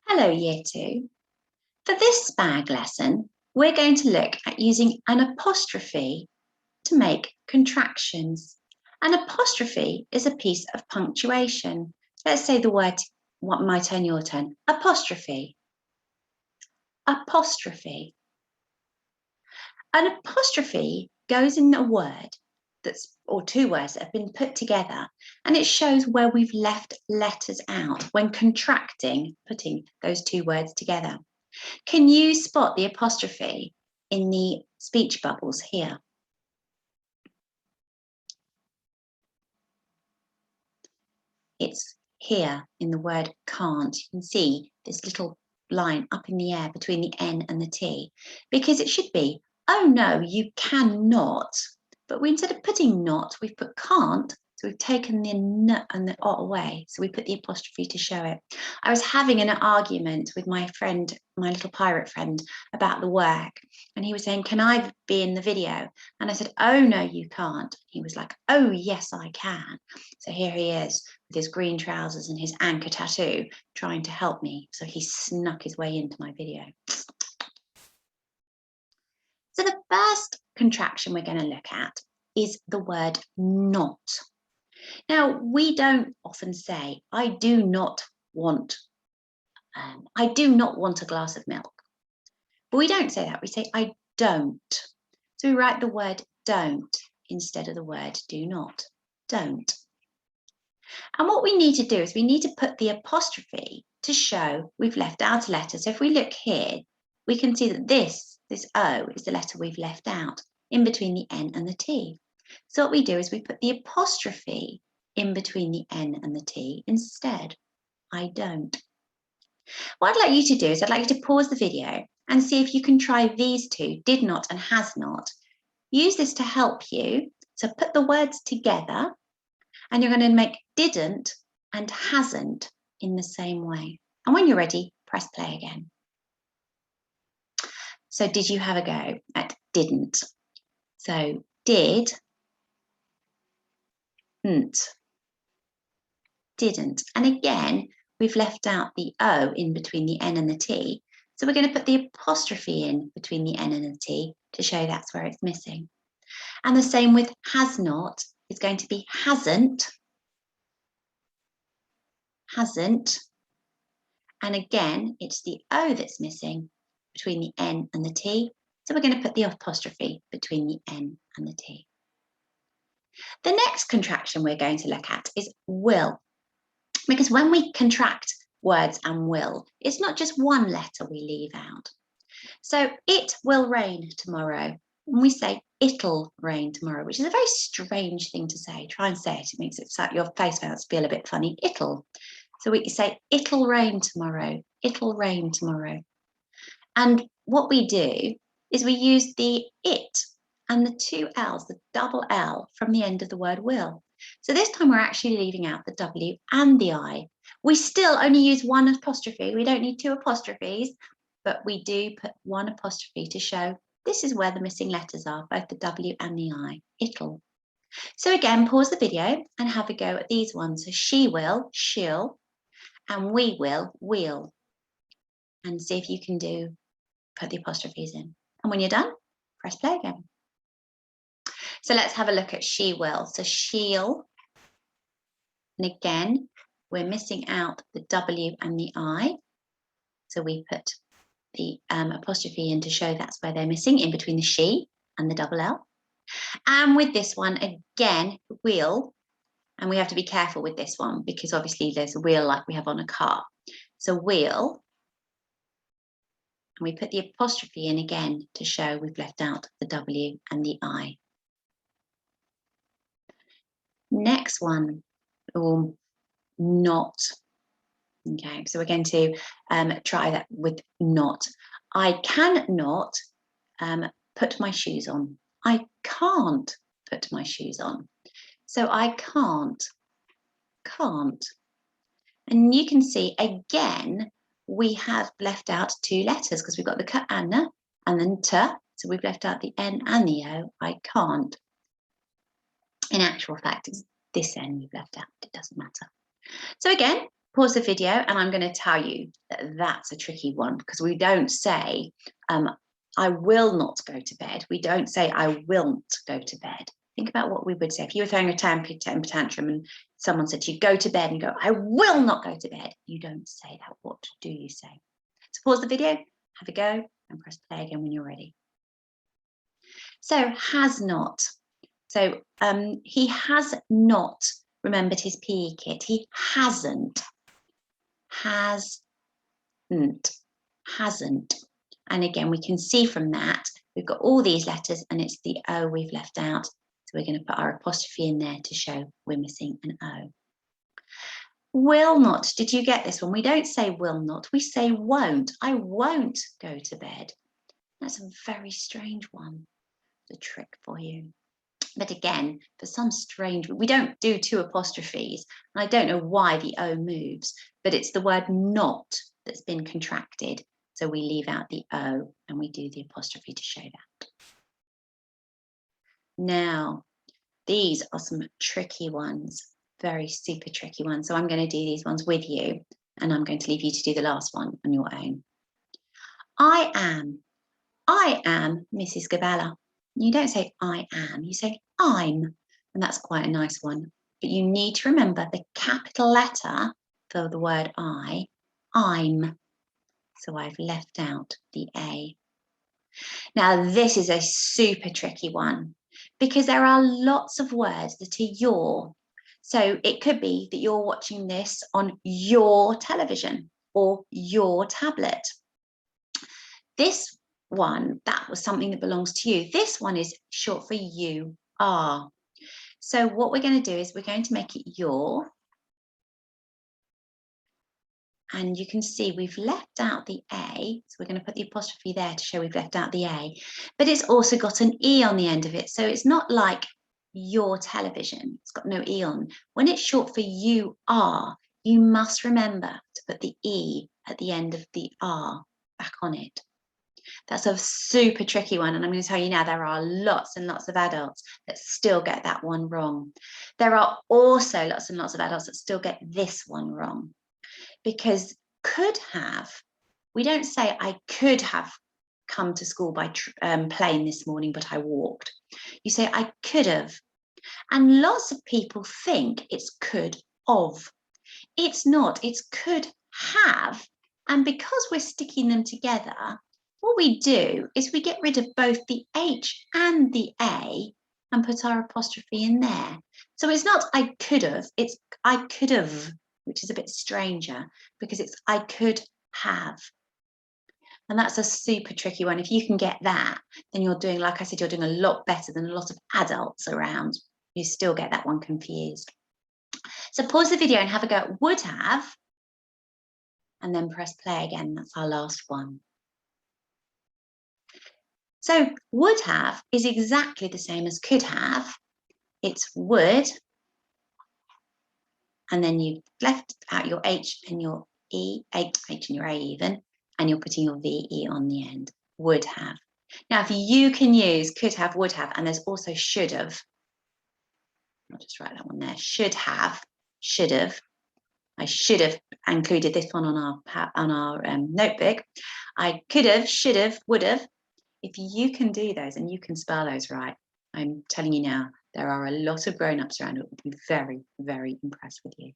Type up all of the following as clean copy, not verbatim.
Hello, Year 2. For this SPaG lesson, we're going to look at using an apostrophe to make contractions. An apostrophe is a piece of punctuation. Let's say the word, my turn, your turn. Apostrophe. Apostrophe. An apostrophe goes in a word or two words that have been put together, and it shows where we've left letters out when contracting, putting those two words together. Can you spot the apostrophe in the speech bubbles here? It's here in the word can't. You can see this little line up in the air between the N and the T, because it should be, oh no, you cannot. But instead of putting not, we've put can't. So we've taken the n and the o away. So we put the apostrophe to show it. I was having an argument with my friend, my little pirate friend, about the work. And he was saying, can I be in the video? And I said, oh, no, you can't. He was like, oh, yes, I can. So here he is with his green trousers and his anchor tattoo trying to help me. So he snuck his way into my video. So the first contraction we're going to look at is the word not. Now, we don't often say, I do not want a glass of milk. But we don't say that. We say, I don't. So we write the word don't instead of the word do not. Don't. And what we need to do is we need to put the apostrophe to show we've left out a letter. So if we look here, we can see that this O is the letter we've left out in between the N and the T. So what we do is we put the apostrophe in between the N and the T instead. I don't. What I'd like you to do is I'd like you to pause the video and see if you can try these two, did not and has not. Use this to help you. So put the words together and you're going to make didn't and hasn't in the same way. And when you're ready, press play again. So did you have a go at didn't? So did, didn't. And again, we've left out the O in between the N and the T. So we're going to put the apostrophe in between the N and the T to show that's where it's missing. And the same with has not is going to be hasn't, hasn't. And again, it's the O that's missing between the N and the T. So we're going to put the apostrophe between the N and the T. The next contraction we're going to look at is will. Because when we contract words and will, it's not just one letter we leave out. So it will rain tomorrow. And we say it'll rain tomorrow, which is a very strange thing to say. Try and say it. It makes it so your face mouths feel a bit funny. It'll. So we say it'll rain tomorrow. It'll rain tomorrow. And what we do is we use the it and the two L's, the double L from the end of the word will. So this time we're actually leaving out the W and the I. We still only use one apostrophe. We don't need two apostrophes, but we do put one apostrophe to show this is where the missing letters are, both the W and the I. It'll. So again, pause the video and have a go at these ones. So she will, she'll, and we will, we'll. And see if you can put the apostrophes in. And when you're done, press play again. So let's have a look at she will. So she'll, and again, we're missing out the W and the I. So we put the apostrophe in to show that's where they're missing, in between the she and the double L. And with this one, again, will, and we have to be careful with this one because obviously there's a wheel like we have on a car. So will, and we put the apostrophe in again to show we've left out the W and the I. Next one, not. Okay, so we're going to try that with not. I cannot put my shoes on. I can't put my shoes on. So I can't. And you can see again, we have left out two letters because we've got the k and then t. So we've left out the N and the O. I can't. In actual fact, it's this N we've left out. It doesn't matter. So again, Pause the video and I'm going to tell you that that's a tricky one, because we don't say, I will not go to bed. We don't say, I won't go to bed. Think about what we would say. If you were throwing a temper tantrum and someone said to you, go to bed, and you go, I will not go to bed. You don't say that. What do you say? So pause the video, have a go, and press play again when you're ready. So has not. So he has not remembered his PE kit. He hasn't. Hasn't. And again, we can see from that, we've got all these letters and it's the O we've left out. So we're going to put our apostrophe in there to show we're missing an O. Will not. Did you get this one? We don't say will not. We say won't. I won't go to bed. That's a very strange one. The trick for you. But again, for some strange, we don't do two apostrophes. And I don't know why the O moves, but it's the word not that's been contracted. So we leave out the O and we do the apostrophe to show that. Now, these are some tricky ones, very super tricky ones. So I'm going to do these ones with you and I'm going to leave you to do the last one on your own. I am Mrs. Gabella. You don't say I am, you say I'm, and that's quite a nice one. But you need to remember the capital letter for the word I'm. So I've left out the A. Now this is a super tricky one because there are lots of words that are your. So it could be that you're watching this on your television or your tablet. This one, that was something that belongs to you. This one is short for you are. So what we're going to do is we're going to make it your. And you can see we've left out the A. So we're going to put the apostrophe there to show we've left out the A. But it's also got an E on the end of it. So it's not like your television. It's got no E on. When it's short for you are, you must remember to put the E at the end of the R back on it. That's a super tricky one. And I'm going to tell you now, there are lots and lots of adults that still get that one wrong. There are also lots and lots of adults that still get this one wrong. Because could have, we don't say I could have come to school by plane this morning, but I walked. You say I could have. And lots of people think it's could of. It's not, it's could have. And because we're sticking them together, what we do is we get rid of both the H and the A and put our apostrophe in there. So it's not I could have, it's I could have, which is a bit stranger because it's I could have. And that's a super tricky one. If you can get that, then you're doing, like I said, you're doing a lot better than a lot of adults around. You still get that one confused. So pause the video and have a go at would have, and then press play again. That's our last one. So would have is exactly the same as could have. It's would, and then you left out your H and your E, H and your A even, and you're putting your VE on the end, would have. Now, if you can use could have, would have, and there's also should have. I'll just write that one there, should have, should have. I should have included this one on our notebook. I could have, should have, would have. If you can do those and you can spell those right, I'm telling you now, there are a lot of grown-ups around who will be very, very impressed with you.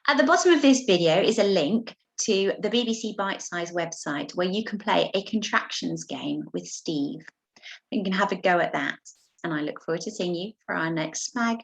At the bottom of this video is a link to the BBC Bite Size website where you can play a contractions game with Steve. You can have a go at that. And I look forward to seeing you for our next SPaG